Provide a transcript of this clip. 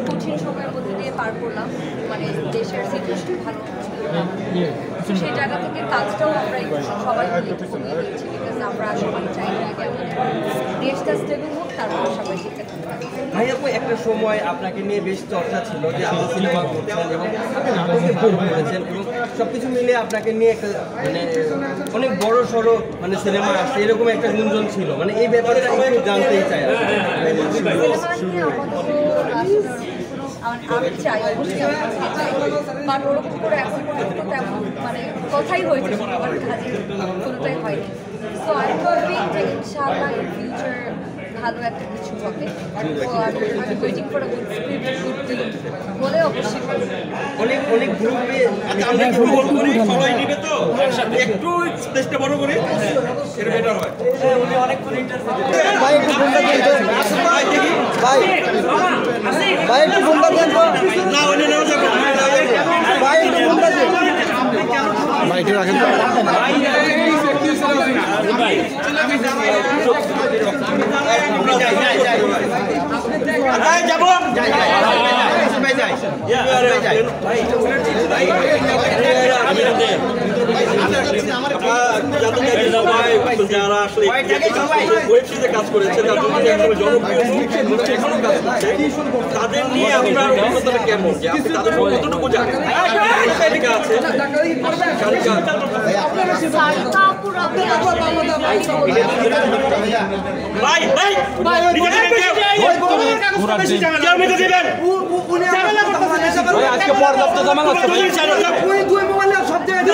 কঠিন সময়ের মধ্যে দিয়ে পার করলাম, মানে দেশের সিচুয়েশন ভালো তো সেই জায়গা থেকে কাজটাও আমরা সবাই একটু কমিয়ে দিয়েছি, বিকজ আমরা সবাই চাই না আগে আমাদের দেশটা স্টেবল হোক, তারপরে সবাই টিকে থাকবে। ভাই আপু একটা সময় আপনাকে নিয়ে বেশ চর্চা ছিল যে আপনি সিনেমা করছেন এবং আপনি নাটকে ভালো করেছেন এবং সবকিছু মিলে আপনাকে নিয়ে একটা মানে অনেক বড় সড়ো মানে সিনেমা আসছে এরকম একটা গুঞ্জন ছিল, মানে এই ব্যাপারটা একটু জানতেই চাই। আমি চাই অবশ্যই, আমি চাই, বাট ওরকম করে এখন পর্যন্ত তেমন মানে কথাই হয়েছে, আমার কাজে কোনোটাই হয়নি। সো আই হোপ ইনশাআল্লাহ ইন ফিউচার ভালো একটা কিছু হবে। আমি waiting for a good script, good team বলে অবশ্যই অনেক অনেক গ্রুপে আমরা একটু বড় করি, সবাই নিবে তো একটু স্পেসটা বড় করি, এটা বেটার হয়। উনি অনেকক্ষণ ইন্টারভিউ ভাই একটু ফোনটা দেন তো ভাই ভাই একটু ফোনটা দেন তো না ওনে নাও যাবে ভাই একটু ফোনটা দেন ভাই একটু রাখেন ভাই যাব যারা আসলে কাজ করেছে তাদের নিয়ে আপনার অভিজ্ঞতাটা কেমন, যে আপনি তাদের কতটুকু জানেন আছে ভাই ভাই আজকে পর্যাপ্ত ঝামেলা হচ্ছে সব জায়গায়